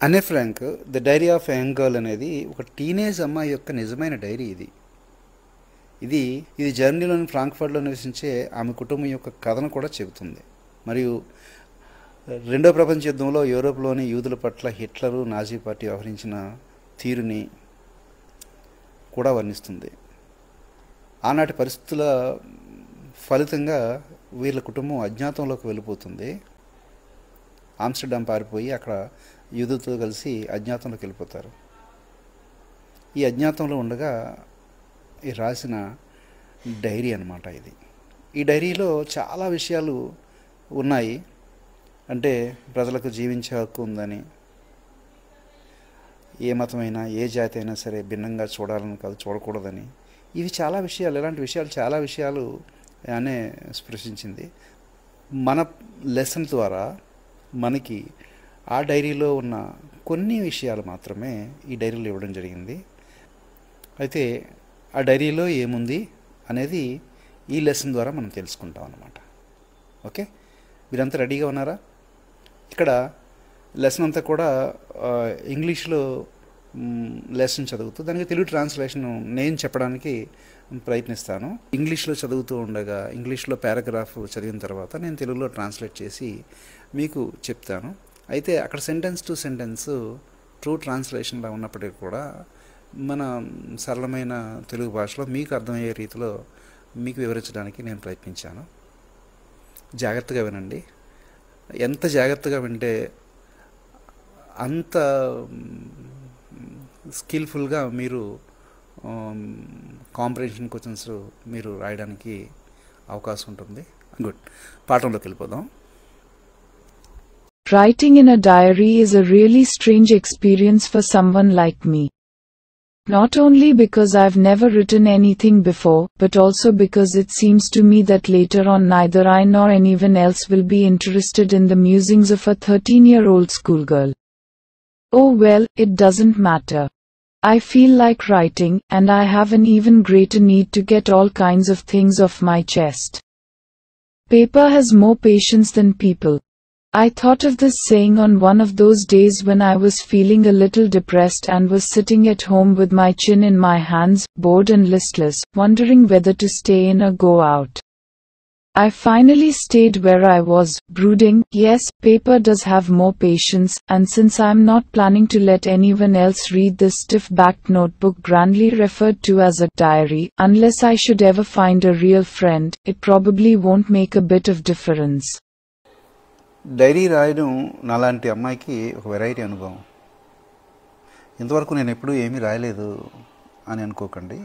అనే Frank the diary of young girl అనేది ఒక టీనేజ్ అమ్మాయి యొక్క నిజమైన డైరీ ఇది జర్మనీలోని ఫ్రాంక్ఫర్ట్లో నివసించే ఆమె కుటుంబం యొక్క కథను కూడా చెబుతుంది. మరియు రెండో ప్రపంచ యుద్ధంలో యూరోప్లోని యూదుల పట్ల హిట్లరు నాజీ పార్టీ వ్యవహరించిన తీరుని కూడా వర్ణిస్తుంది. ఆనాటి పరిస్థితుల ఫలితంగా వీళ్ళ కుటుంబం అజ్ఞాతంలోకి వెళ్ళిపోతుంది. ఆమ్స్టర్డామ్ పారిపోయి అక్కడ యూదులతో కలిసి అజ్ఞాతంలోకి వెళ్ళిపోతారు. ఈ అజ్ఞాతంలో ఉండగా ఈ రాసిన డైరీ అన్నమాట ఇది. ఈ డైరీలో చాలా విషయాలు ఉన్నాయి. అంటే ప్రజలకు జీవించే హక్కు ఉందని, ఏ మతమైనా ఏ జాతి అయినా సరే భిన్నంగా చూడాలని కాదు, చూడకూడదని, ఇవి చాలా విషయాలు, ఇలాంటి విషయాలు చాలా విషయాలు ఆమె స్పృశించింది. మన లెసన్ ద్వారా మనకి ఆ డైరీలో ఉన్న కొన్ని విషయాలు మాత్రమే ఈ డైరీలో ఇవ్వడం జరిగింది. అయితే ఆ డైరీలో ఏముంది అనేది ఈ లెసన్ ద్వారా మనం తెలుసుకుంటాం అన్నమాట. ఓకే, మీరంతా రెడీగా ఉన్నారా? ఇక్కడ లెసన్ అంతా కూడా ఇంగ్లీష్లో లెసన్ చదువుతూ దానికి తెలుగు ట్రాన్స్లేషన్ నేను చెప్పడానికి ప్రయత్నిస్తాను. ఇంగ్లీష్లో చదువుతూ ఉండగా ఇంగ్లీష్లో పారాగ్రాఫ్ చదివిన తర్వాత నేను తెలుగులో ట్రాన్స్లేట్ చేసి మీకు చెప్తాను. అయితే అక్కడ సెంటెన్స్ టు సెంటెన్స్ ట్రూ ట్రాన్స్లేషన్లో ఉన్నప్పటికీ కూడా మన సరళమైన తెలుగు భాషలో మీకు అర్థమయ్యే రీతిలో మీకు వివరించడానికి నేను ప్రయత్నించాను. జాగ్రత్తగా వినండి. ఎంత జాగ్రత్తగా వింటే అంత స్కిల్ఫుల్గా మీరు కాంప్రిహెన్షన్ క్వశ్చన్స్ మీరు రాయడానికి అవకాశం ఉంటుంది. గుడ్, పాఠంలోకి వెళ్ళిపోదాం. Writing in a diary is a really strange experience for someone like me. Not only because I've never written anything before, but also because it seems to me that later on neither I nor anyone else will be interested in the musings of a 13-year-old schoolgirl. Oh well, it doesn't matter. I feel like writing, and I have an even greater need to get all kinds of things off my chest. Paper has more patience than people. I thought of this saying on one of those days when I was feeling a little depressed and was sitting at home with my chin in my hands, bored and listless, wondering whether to stay in or go out. I finally stayed where I was, brooding. Yes, paper does have more patience, and since I'm not planning to let anyone else read this stiff-backed notebook grandly referred to as a diary, unless I should ever find a real friend, it probably won't make a bit of difference. Diary రాయడం నాలాంటి అమ్మాయికి ఒక variety అనుభవం. ఇంతవరకు నేను ఎప్పుడూ ఏమీ రాయలేదు అని అనుకోకండి.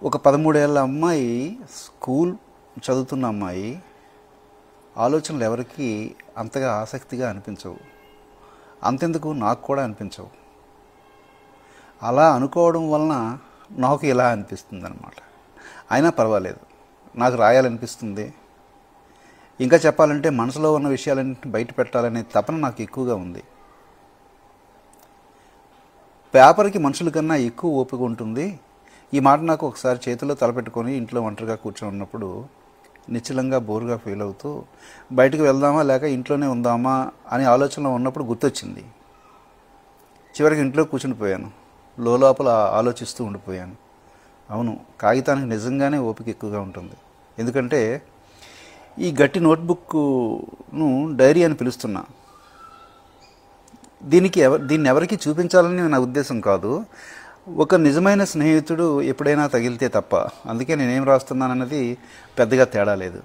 ఒక 13 ఏళ్ళ అమ్మాయి, స్కూల్ చదువుతున్న అమ్మాయి ఆలోచనలు ఎవరికి అంతగా ఆసక్తిగా అనిపించవు. అంతెందుకు నాకు కూడా అనిపించవు. అలా అనుకోవడం వలన నాకు ఇలా అనిపిస్తుంది అన్నమాట. అయినా పర్వాలేదు, నాకు రాయాలనిపిస్తుంది. ఇంకా చెప్పాలంటే మనసులో ఉన్న విషయాలన్నింటినీ బయట పెట్టాలనే తపన నాకు ఎక్కువగా ఉంది. పేపర్కి మనుషుల కన్నా ఎక్కువ ఓపిక ఉంటుంది. ఈ మాట నాకు ఒకసారి చేతిలో తలపెట్టుకొని ఇంట్లో ఒంటరిగా కూర్చొని ఉన్నప్పుడు నిశ్చలంగా బోరుగా ఫీల్ అవుతూ బయటకు వెళ్దామా లేక ఇంట్లోనే ఉందామా అని ఆలోచనలో ఉన్నప్పుడు గుర్తొచ్చింది. చివరికి ఇంట్లో కూర్చునిపోయాను. లోపల ఆలోచిస్తూ ఉండిపోయాను. అవును, కాగితానికి నిజంగానే ఓపిక ఎక్కువగా ఉంటుంది. ఎందుకంటే ఈ గట్టి నోట్బుక్ను డైరీ అని పిలుస్తున్నా. దీన్ని ఎవరికి చూపించాలని నా ఉద్దేశం కాదు. ఒక నిజమైన స్నేహితుడు ఎప్పుడైనా తగిలితే తప్ప. అందుకే నేనేం రాస్తున్నానన్నది పెద్దగా తేడా లేదు.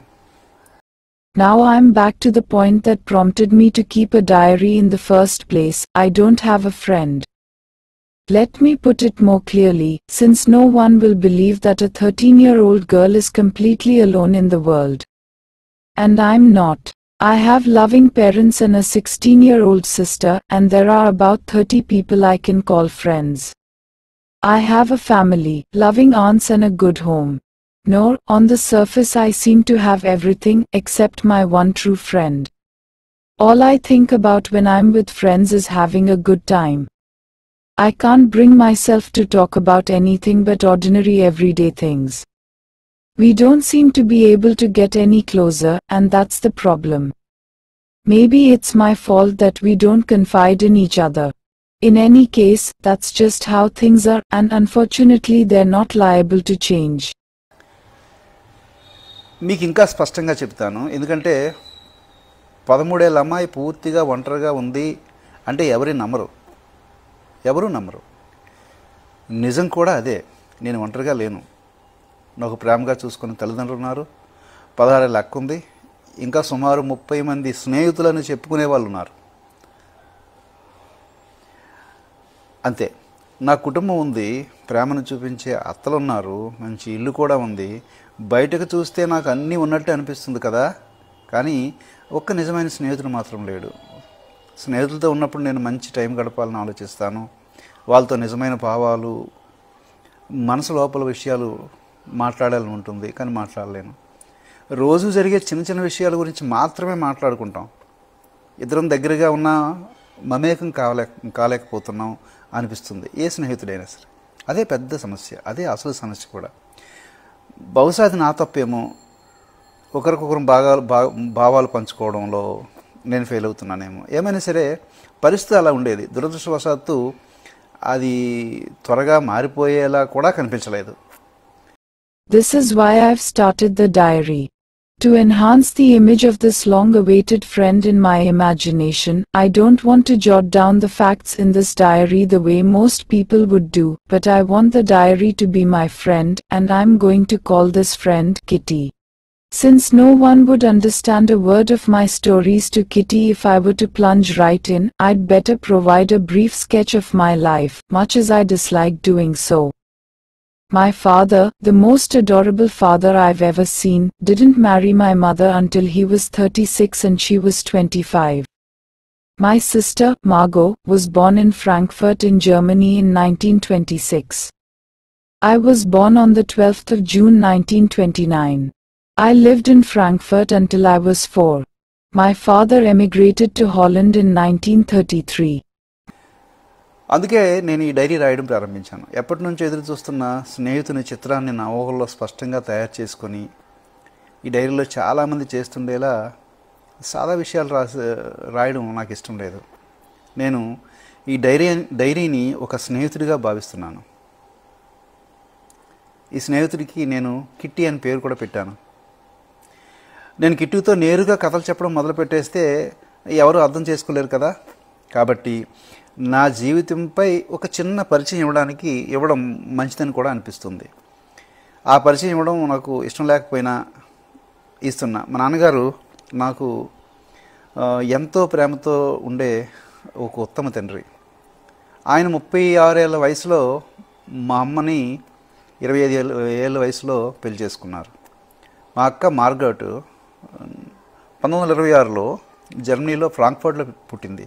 Now I'm back to the point that prompted me to keep a diary in the first place. I don't have a friend. Let me put it more clearly, since no one will believe that a 13-year-old girl is completely alone in the world. And I'm not. I have loving parents and a 16-year-old sister, and there are about 30 people I can call friends. I have a family, loving aunts and a good home. Nor, on the surface I seem to have everything, except my one true friend. All I think about when I'm with friends is having a good time. I can't bring myself to talk about anything but ordinary everyday things. We don't seem to be able to get any closer, and that's the problem. Maybe it's my fault that we don't confide in each other. In any case, that's just how things are, and unfortunately they're not liable to change. మీకు ఇంకా స్పష్టంగా చెప్తాను, ఎందుకంటే 13 ఏళ్ళ అమ్మాయి పూర్తిగా ఒంటరిగా ఉంది అంటే ఎవరు నమ్మరు. నిజం కూడా అదే. నేను ఒంటరిగా లేను. నాకు ప్రేమగా చూసుకునే తల్లిదండ్రులు ఉన్నారు, 16 ఏళ్ళ అక్క ఉంది, ఇంకా సుమారు 30 మంది స్నేహితులని చెప్పుకునే వాళ్ళు ఉన్నారు. అంతే. నా కుటుంబం ఉంది, ప్రేమను చూపించే అత్తలు ఉన్నారు, మంచి ఇల్లు కూడా ఉంది. బయటకు చూస్తే నాకు అన్నీ ఉన్నట్టే అనిపిస్తుంది కదా, కానీ ఒక్క నిజమైన స్నేహితుడు మాత్రం లేడు. స్నేహితులతో ఉన్నప్పుడు నేను మంచి టైం గడపాలని ఆలోచిస్తాను. వాళ్ళతో నిజమైన భావాలు, మనసు లోపల విషయాలు మాట్లాడాలని ఉంటుంది, కానీ మాట్లాడలేను. రోజు జరిగే చిన్న చిన్న విషయాల గురించి మాత్రమే మాట్లాడుకుంటాం. ఇద్దరం దగ్గరగా ఉన్న మమేకం కాలేకపోతున్నాం అనిపిస్తుంది ఏ స్నేహితుడైనా సరే. అదే పెద్ద సమస్య, అదే అసలు సమస్య కూడా. బహుశా అది నా తప్పేమో. ఒకరికొకరు భావాలు పంచుకోవడంలో నేను ఫెయిల్ అవుతున్నానేమో. ఏమైనా సరే పరిస్థితి అలా ఉండేది. దురదృష్టవశాత్తు అది త్వరగా మారిపోయేలా కూడా కనిపించలేదు. This is why I've started the diary. To enhance the image of this long-awaited friend in my imagination, I don't want to jot down the facts in this diary the way most people would do, but I want the diary to be my friend, and I'm going to call this friend Kitty. Since no one would understand a word of my stories to Kitty if I were to plunge right in, I'd better provide a brief sketch of my life, much as I dislike doing so. My father, the most adorable father I've ever seen, didn't marry my mother until he was 36 and she was 25. My sister, Margot, was born in Frankfurt in Germany in 1926. I was born on the 12th of June 1929. I lived in Frankfurt until I was 4. My father emigrated to Holland in 1933. అందుకే నేను ఈ dairy రాయడం ప్రారంభించాను. ఎప్పటి నుంచో ఎదురు చూస్తున్న స్నేహితుని చిత్రాన్ని నా ఊహల్లో స్పష్టంగా తయారు చేసుకొని ఈ డైరీలో చాలామంది చేస్తుండేలా సాదా విషయాలు రాయడం నాకు ఇష్టం లేదు. నేను ఈ డైరీని ఒక స్నేహితుడిగా భావిస్తున్నాను. ఈ స్నేహితుడికి నేను కిట్టి అని పేరు కూడా పెట్టాను. నేను కిట్టితో నేరుగా కథలు చెప్పడం మొదలుపెట్టేస్తే ఎవరు అర్థం చేసుకోలేరు కదా. కాబట్టి నా జీవితంపై ఒక చిన్న పరిచయం ఇవ్వడం మంచిదని కూడా అనిపిస్తుంది. ఆ పరిచయం ఇవ్వడం నాకు ఇష్టం లేకపోయినా ఇస్తున్నా. మా నాన్నగారు నాకు ఎంతో ప్రేమతో ఉండే ఒక ఉత్తమ తండ్రి. ఆయన 36 ఏళ్ళ వయసులో మా అమ్మని 25 ఏళ్ళ వయసులో పెళ్లి చేసుకున్నారు. మా అక్క మార్గట్ 1926లో జర్మనీలో ఫ్రాంక్ఫర్ట్లో పుట్టింది.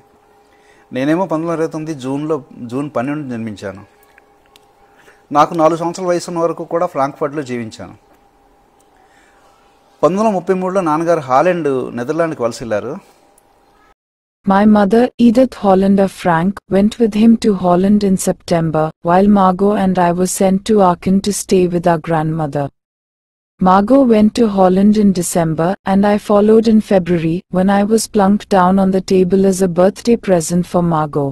నేనేమో 1929 జూన్ 12 జన్మించాను. నాకు 4 సంవత్సరాల వయసు ఉన్న వరకు కూడా ఫ్రాంక్ఫర్ట్లో జీవించాను. 1933లో నాన్నగారు నెదర్లాండ్కి వలస వెళ్ళారు. My mother, Edith Hollander Frank, went with him to Holland in September, while Margot and I were sent to Aachen to stay with our grandmother. Margot went to Holland in December, and I followed in February, when I was plunked down on the table as a birthday present for Margot.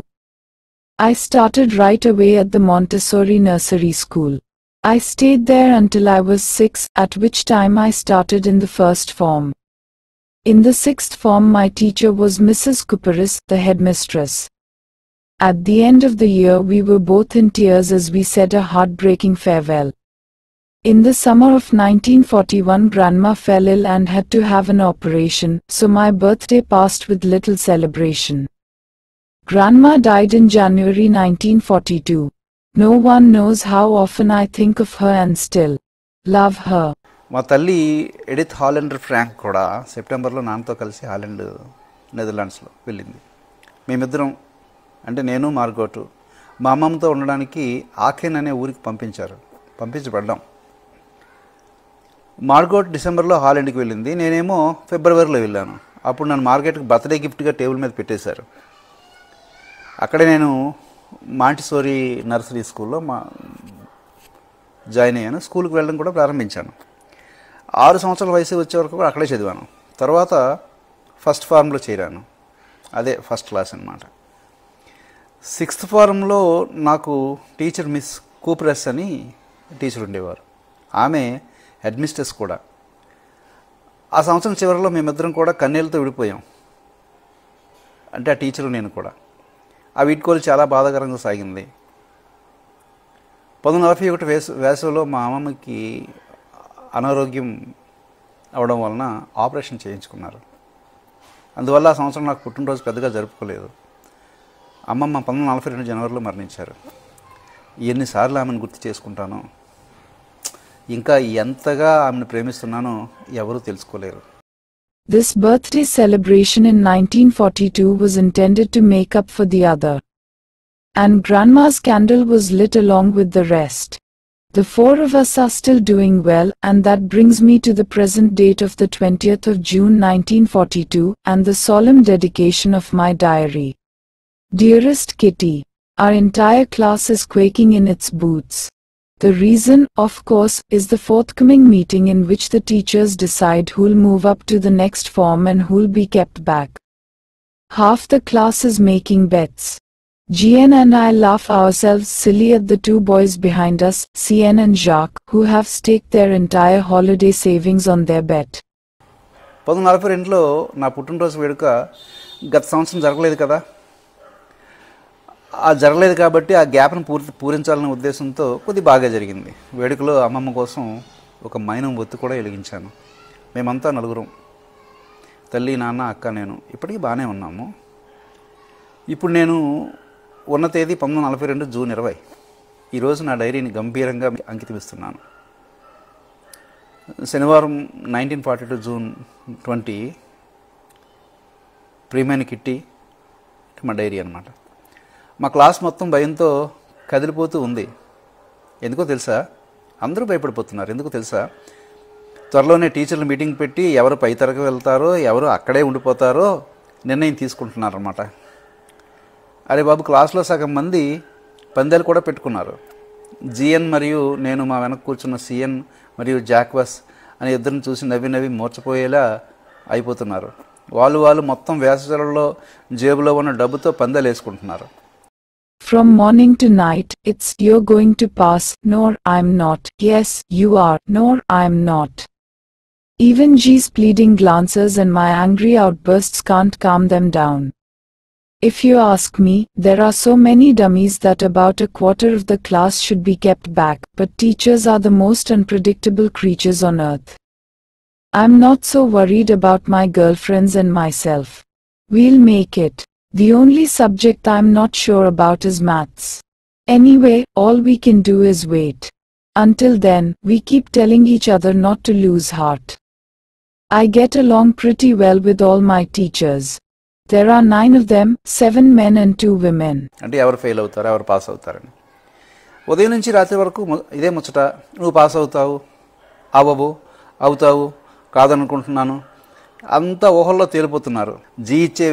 I started right away at the Montessori nursery school. I stayed there until I was 6, at which time I started in the first form. In the 6th form my teacher was Mrs. Kuperis, the headmistress. At the end of the year we were both in tears as we said a heartbreaking farewell. In the summer of 1941 Grandma fell ill and had to have an operation, so my birthday passed with little celebration. Grandma died in January 1942. No one knows how often I think of her and still love her. మా తల్లి Edith హాలెండర్ Frank కూడా సెప్టెంబర్లో నాన్నతో కలిసి నెదర్లాండ్స్లో వెళ్ళింది. మేమిద్దరం అంటే నేను మార్గోటు మా అమ్మమ్మతో ఉండడానికి ఆకెన్ అనే ఊరికి పంపించబడ్డాం. మార్గోట్ డిసెంబర్లో హాలెండ్కి వెళ్ళింది. నేనేమో ఫిబ్రవరిలో వెళ్ళాను. అప్పుడు నన్ను మార్గెట్కి బర్త్డే గిఫ్ట్గా టేబుల్ మీద పెట్టేశారు. అక్కడే నేను మాంటిసోరీ నర్సరీ స్కూల్లో జాయిన్ అయ్యాను. స్కూల్కి వెళ్ళడం కూడా ప్రారంభించాను. 6 సంవత్సరాల వయసు వచ్చే వరకు కూడా అక్కడే చదివాను. తర్వాత ఫస్ట్ ఫార్మ్లో చేరాను. అదే ఫస్ట్ క్లాస్ అనమాట. 6th ఫారంలో నాకు టీచర్ మిస్ కూప్రెస్ అని టీచర్ ఉండేవారు. ఆమె హెడ్ మిస్ట్రెస్ కూడా. ఆ సంవత్సరం చివరిలో మేమిద్దరం కూడా కన్నీళ్ళతో విడిపోయాం. అంటే ఆ టీచరు నేను కూడా. ఆ వీడ్కోలు చాలా బాధాకరంగా సాగింది. 1941 వేసవిలో మా అమ్మమ్మకి అనారోగ్యం అవడం వలన ఆపరేషన్ చేయించుకున్నారు. అందువల్ల ఆ సంవత్సరం నాకు పుట్టినరోజు పెద్దగా జరుపుకోలేదు. అమ్మమ్మ 1942 జనవరిలో మరణించారు. ఎన్నిసార్లు ఆమెను గుర్తు చేసుకుంటానో, ఇంకా ఎంతగా ఆమెను ప్రేమిస్తున్నానో ఎవరూ తెలుసుకోలేరు. This birthday celebration in 1942 was intended to make up for the other. And Grandma's candle was lit along with the rest. The 4 of us are still doing well, and that brings me to the present date of the 20th of June 1942 and the solemn dedication of my diary. Dearest Kitty, our entire class is quaking in its boots. The reason, of course, is the forthcoming meeting in which the teachers decide who'll move up to the next form and who'll be kept back. Half the class is making bets. GN and I laugh ourselves silly at the 2 boys behind us, CN and Jacques, who have staked their entire holiday savings on their bet. 1942లో నా పుట్టినరోజు వేడుక గత సంవత్సరం జరగలేదు కదా. జరగలేదు కాబట్టి ఆ గ్యాప్ను పూరించాలనే ఉద్దేశంతో కొద్ది బాగా జరిగింది. వేడుకలో అమ్మమ్మ కోసం ఒక మైనం ఒత్తి కూడా వెలిగించాను. మేమంతా 4, తల్లి, నాన్న, అక్క, నేను. ఇప్పటికీ బాగానే ఉన్నాము. ఇప్పుడు నేను ఉన్న తేదీ 1942 జూన్ 20. ఈరోజు నా డైరీని గంభీరంగా అంకితమిస్తున్నాను. శనివారం 1942 జూన్ 20, ప్రియమైన కిట్టి, మా డైరీ అన్నమాట. మా క్లాస్ మొత్తం భయంతో కదిలిపోతూ ఉంది. ఎందుకో తెలుసా? అందరూ భయపడిపోతున్నారు. ఎందుకో తెలుసా? త్వరలోనే టీచర్లు మీటింగ్ పెట్టి ఎవరు పై తరగతి వెళ్తారో, ఎవరు అక్కడే ఉండిపోతారో నిర్ణయం తీసుకుంటున్నారన్నమాట. అరే బాబు, క్లాస్లో సగం మంది పందాలు కూడా పెట్టుకున్నారు. జిఎన్ మరియు నేను, మా వెనక కూర్చున్న సిఎన్ మరియు జాక్వస్ అనే ఇద్దరిని చూసి నవ్వి నవ్వి మూర్చపోయేలా అయిపోతున్నారు. వాళ్ళు మొత్తం వేసవిలో జేబులో ఉన్న డబ్బుతో పందాలు వేసుకుంటున్నారు. From morning to night, it's you're going to pass, nor I'm not, yes, you are, nor I'm not. Even G's pleading glances and my angry outbursts can't calm them down. If you ask me, there are so many dummies that about a quarter of the class should be kept back, but teachers are the most unpredictable creatures on earth. I'm not so worried about my girlfriends and myself. We'll make it. The only subject I'm not sure about is maths. Anyway, all we can do is wait. Until then, we keep telling each other not to lose heart. I get along pretty well with all my teachers. There are 9 of them, 7 men and 2 women. అంటే ఎవరు fail అవుతారు, ఎవరు pass అవుతారని. ఉదయం నుంచి రాత్రి వరకు ఇదే ముచ్చట. నువ్వు పాస్ అవుతావు, అవ్వవు, అవుతావు, కాదనుకుంటున్నాను. అంతా ఊహల్లో తేలిపోతున్నారు. జీ ఇచ్చే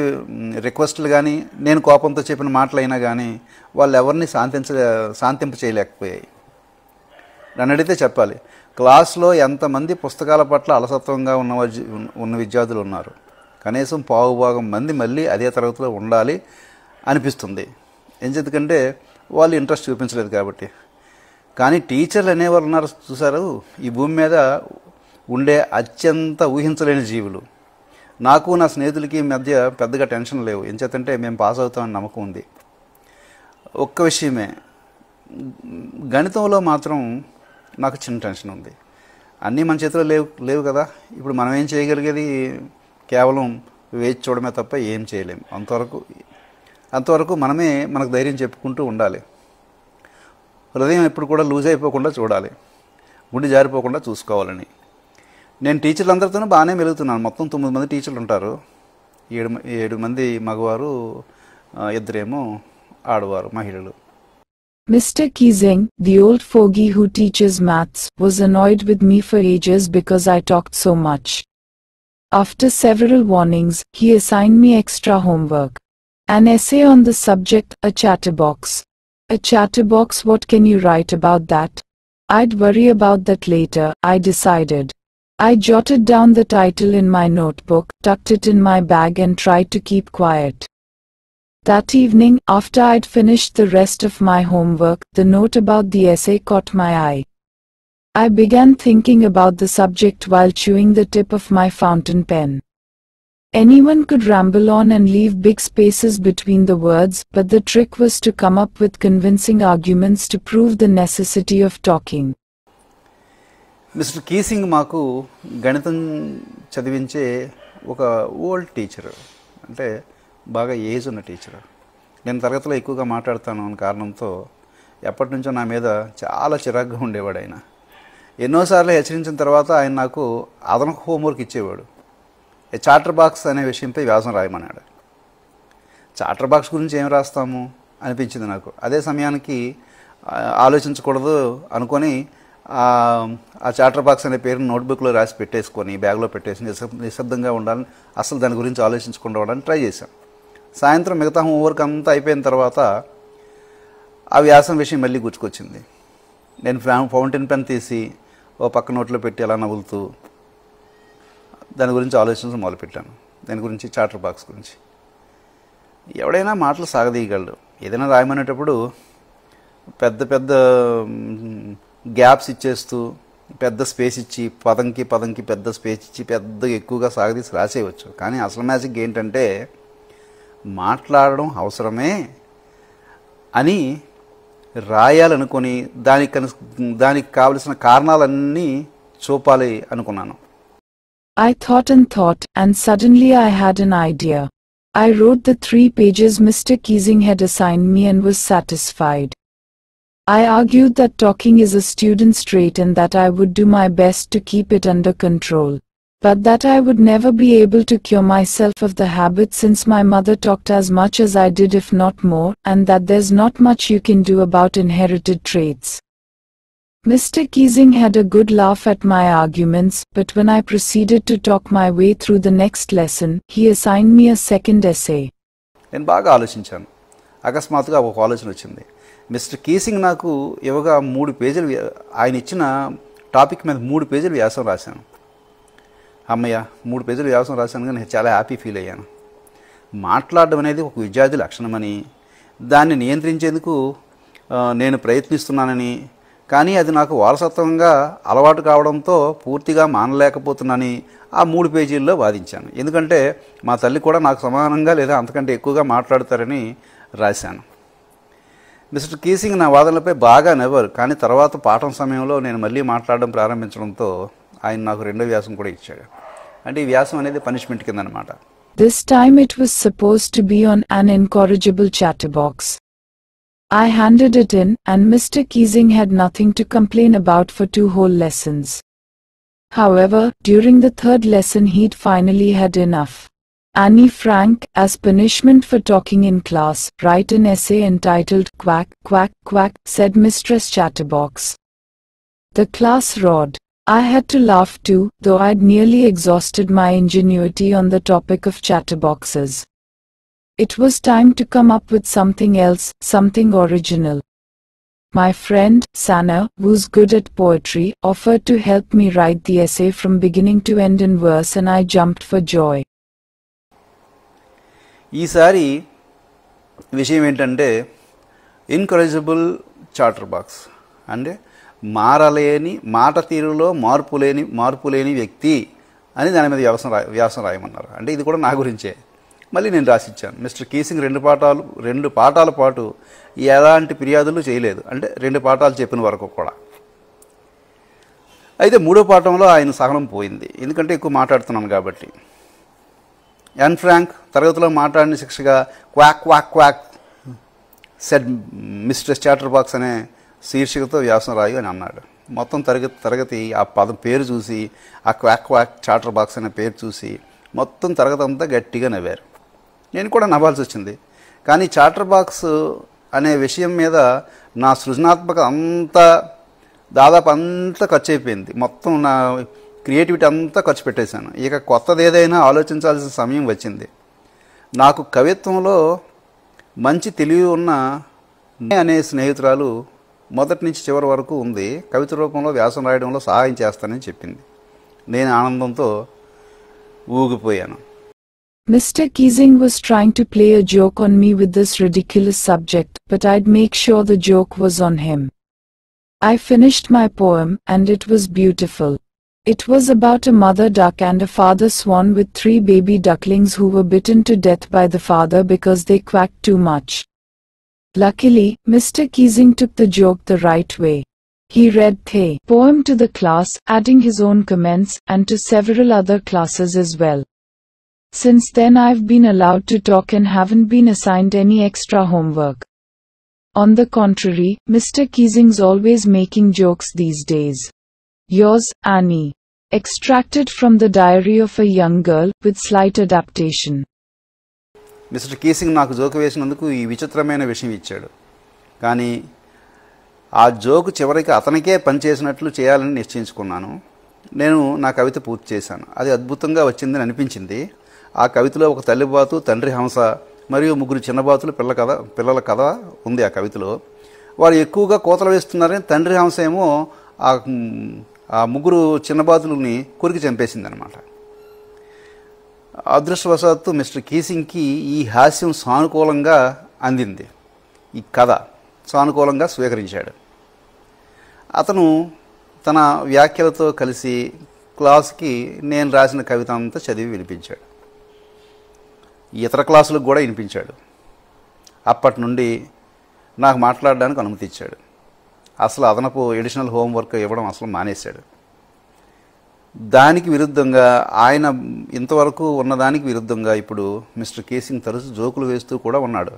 రిక్వెస్ట్లు కానీ, నేను కోపంతో చెప్పిన మాటలైనా కానీ వాళ్ళు ఎవరిని శాంతింప చేయలేకపోయాయి. నన్ను అడిగితే చెప్పాలి, క్లాస్లో ఎంతమంది పుస్తకాల పట్ల అలసత్వంగా ఉన్న విద్యార్థులు ఉన్నారు. కనీసం పావుభాగం మంది మళ్ళీ అదే తరగతిలో ఉండాలి అనిపిస్తుంది. ఎందుకంటే వాళ్ళు ఇంట్రెస్ట్ చూపించలేదు కాబట్టి. కానీ టీచర్లు అనేవారు ఉన్నారు చూసారు, ఈ భూమి మీద ఉండే అత్యంత ఊహించలేని జీవులు. నాకు నా స్నేహితులకి మధ్య పెద్దగా టెన్షన్ లేవు. ఎంచేతంటే మేము పాస్ అవుతామని నమ్మకం ఉంది. ఒక్క విషయమే, గణితంలో మాత్రం నాకు చిన్న టెన్షన్ ఉంది. అన్నీ మన చేతిలో లేవు కదా. ఇప్పుడు మనం ఏం చేయగలిగేది కేవలం వేచి చూడమే తప్ప ఏం చేయలేము. అంతవరకు మనమే మనకు ధైర్యం చెప్పుకుంటూ ఉండాలి. హృదయం ఎప్పుడు కూడా లూజ్ అయిపోకుండా చూడాలి, గుండె జారిపోకుండా చూసుకోవాలని. నేను టీచర్లందరితోనూ బాగానే మెలుగుతున్నాను. మొత్తం 9 మంది టీచర్లు ఉంటారు. 7 మంది మగవారు, 2 ఆడవారు, మహిళలు. Mr. Keesing, the old fogey who teaches maths, was annoyed with me for ages because I talked so much. After several warnings, he assigned me extra homework. An essay on the subject, a chatterbox. A chatterbox, what can you write about that? I'd worry about that later, I decided. I jotted down the title in my notebook, tucked it in my bag and tried to keep quiet. That evening, after I'd finished the rest of my homework, the note about the essay caught my eye. I began thinking about the subject while chewing the tip of my fountain pen. Anyone could ramble on and leave big spaces between the words, but the trick was to come up with convincing arguments to prove the necessity of talking. Mister కీసింగ్ మాకు గణితం చదివించే ఒక old teacher, అంటే బాగా age ఉన్న teacher. నేను తరగతిలో ఎక్కువగా మాట్లాడతాను అనే కారణంతో ఎప్పటి నుంచో నా మీద చాలా చిరాగ్గా ఉండేవాడు ఆయన. ఎన్నోసార్లు హెచ్చరించిన తర్వాత ఆయన నాకు అదనపు హోంవర్క్ ఇచ్చేవాడు. చాటర్ బాక్స్ అనే విషయంపై వ్యాసం రాయమన్నాడు. చాటర్ బాక్స్ గురించి ఏం రాస్తాము అనిపించింది నాకు. అదే సమయానికి ఆలోచించకూడదు అనుకొని ఆ చాటర్ బాక్స్ అనే పేరుని నోట్బుక్లో రాసి పెట్టేసుకొని బ్యాగ్లో పెట్టేసి నిశ్శబ్దంగా ఉండాలని, అసలు దాని గురించి ఆలోచించకుండా ఉండడానికి ట్రై చేశాను. సాయంత్రం మిగతా హోంవర్క్ అంతా అయిపోయిన తర్వాత ఆ వ్యాసం విషయం మళ్ళీ గుర్తుకొచ్చింది. నేను ఫౌంటైన్ పెన్ తీసి ఓ పక్క నోట్లో పెట్టి అలా నవ్వులుతూ దాని గురించి ఆలోచించడం మొదలుపెట్టాను. దాని గురించి చాటర్ బాక్స్ గురించి. ఎవడైనా మాటలు సాగదీయగలడు. ఏదైనా రాయమనేటప్పుడు పెద్ద పెద్ద గ్యాప్స్ ఇచ్చేస్తూ పెద్ద స్పేస్ ఇచ్చి పదంకి పెద్ద స్పేస్ ఇచ్చి పెద్ద ఎక్కువగా సాగదీసి రాసేయవచ్చు. కానీ అసలు మ్యాజిక్ ఏంటంటే మాట్లాడడం అవసరమే అని రాయాలనుకొని దానికి కావలసిన కారణాలన్నీ చూపాలి అనుకున్నాను. I thought, and suddenly I had an idea. I wrote the 3 pages Mr. Keesing had assigned me and was satisfied. I argued that talking is a student's trait and that I would do my best to keep it under control, but that I would never be able to cure myself of the habit since my mother talked as much as I did, if not more, and that there's not much you can do about inherited traits. Mr. Keesing had a good laugh at my arguments, but when I proceeded to talk my way through the next lesson, he assigned me a second essay. నేను బాగా ఆలోచించాను. అకస్మాత్తుగా ఒక ఆలోచన వచ్చింది. Mister కీసింగ్ నాకు ఇవ్వగా 3 పేజీలు, ఆయన ఇచ్చిన టాపిక్ మీద 3 పేజీలు వ్యాసం రాశాను. అమ్మయ్య, 3 పేజీలు వ్యాసం రాశాను. కానీ నేను చాలా హ్యాపీ ఫీల్ అయ్యాను. మాట్లాడడం అనేది ఒక విద్యార్థి లక్షణమని, దాన్ని నియంత్రించేందుకు నేను ప్రయత్నిస్తున్నానని, కానీ అది నాకు వారసత్వంగా అలవాటు కావడంతో పూర్తిగా మానలేకపోతున్నానని ఆ 3 పేజీల్లో వాదించాను. ఎందుకంటే మా తల్లి కూడా నాకు సమానంగా లేదా అంతకంటే ఎక్కువగా మాట్లాడతారని రాశాను. మిస్టర్ కీసింగ్ నా వాదనలపై బాగా నవ్వారు. కానీ తర్వాత పాఠం సమయంలో నేను మళ్ళీ మాట్లాడడం ప్రారంభించడంతో ఆయన నాకు 2వ వ్యాసం కూడా ఇచ్చాడు. అంటే ఈ వ్యాసం అనేది పనిష్మెంట్ కింద అనమాట. This time it was supposed to be on an incorrigible chatterbox. I handed it in, and Mr. Keesing had nothing to complain about for 2 whole lessons. However, during the 3rd lesson he'd finally had enough. Annie Frank, as punishment for talking in class, write an essay entitled "Quack, Quack, Quack," said Mistress Chatterbox. The class roared. I had to laugh too, though I'd nearly exhausted my ingenuity on the topic of chatterboxes. It was time to come up with something else, something original. My friend, Sana, who's good at poetry, offered to help me write the essay from beginning to end in verse, and I jumped for joy. ఈసారి విషయం ఏంటంటే ఇన్కరేజబుల్ chatter box అంటే మారలేని, మాట తీరులో మార్పు లేని వ్యక్తి అని దాని మీద వ్యాసం రాయమన్నారు. అంటే ఇది కూడా నా గురించే. మళ్ళీ నేను రాసిచ్చాను. మిస్టర్ కీసింగ్ 2 పాఠాల పాటు ఎలాంటి ఫిర్యాదులు చేయలేదు. అంటే 2 పాఠాలు చెప్పిన వరకు కూడా. అయితే 3వ పాఠంలో ఆయన సహనం పోయింది. ఎందుకంటే ఎక్కువ మాట్లాడుతున్నాను కాబట్టి. యాన్ ఫ్రాంక్ తరగతిలో మాట్లాడిన శిక్షగా "quack quack quack" said mistress chatterbox అనే శీర్షికతో వ్యాసం రాయి అని అన్నాడు. మొత్తం తరగతి ఆ పదం పేరు చూసి, ఆ క్వాక్ క్వాక్ చాటర్ బాక్స్ అనే పేరు చూసి మొత్తం తరగతి అంతా గట్టిగా నవ్వారు. నేను కూడా నవ్వాల్సి వచ్చింది. కానీ చాటర్ బాక్స్ అనే విషయం మీద నా సృజనాత్మక దాదాపు అంతా ఖర్చు అయిపోయింది. మొత్తం నా క్రియేటివిటీ అంతా ఖర్చు పెట్టేశాను. ఇక కొత్తది ఏదైనా ఆలోచించాల్సిన సమయం వచ్చింది. నాకు కవిత్వంలో మంచి తెలివి ఉన్న అనే స్నేహితురాలు మొదటి నుంచి చివరి వరకు ఉంది. కవిత రూపంలో వ్యాసం రాయడంలో సహాయం చేస్తానని చెప్పింది. నేను ఆనందంతో ఊగిపోయాను. Mr. Keesing was trying to play a joke on me with this ridiculous subject, but I'd make sure the joke was on him. I finished my poem, and it was beautiful. It was about a mother duck and a father swan with 3 baby ducklings who were bitten to death by the father because they quacked too much. Luckily, Mr. Keesing took the joke the right way. He read the poem to the class, adding his own comments, and to several other classes as well. Since then I've been allowed to talk and haven't been assigned any extra homework. On the contrary, Mr. Keesing's always making jokes these days. Yours, Annie. Extracted from the diary of a young girl, with slight adaptation. Mister కీసింగ్ నాకు joke వేసినందుకు ఈ విచిత్రమైన విషయం ఇచ్చాడు. కానీ ఆ joke చివరికి అతనికే పనిచేసినట్లు చేయాలని నిశ్చయించుకున్నాను. నేను నా కవిత పూర్తి చేశాను. అది అద్భుతంగా వచ్చిందని అనిపించింది. ఆ కవితలో ఒక తల్లిబాతు, తండ్రి హంస మరియు 3 చిన్నబాతులు పిల్లల కథ ఉంది ఆ కవితలో. వారు ఎక్కువగా కోతలు వేస్తున్నారని తండ్రి హంస ఏమో ఆ 3 చిన్నబాతులని కొరికి చంపేసిందనమాట. అదృష్టవశాత్తు మిస్టర్ కీసింగ్కి ఈ హాస్యం సానుకూలంగా అందింది. ఈ కథ సానుకూలంగా స్వీకరించాడు. అతను తన వ్యాఖ్యలతో కలిసి క్లాస్కి నేను రాసిన కవిత అంతా చదివి వినిపించాడు. ఇతర క్లాసులకు కూడా వినిపించాడు. అప్పటి నుండి నాకు మాట్లాడడానికి అనుమతి ఇచ్చాడు. అసలు అదనపు ఎడిషనల్ హోంవర్క్ ఇవ్వడం అసలు మానేశాడు. దానికి విరుద్ధంగా ఇంతవరకు ఉన్నదానికి విరుద్ధంగా ఇప్పుడు మిస్టర్ కీసింగ్ తరచు జోకులు వేస్తూ కూడా ఉన్నాడు.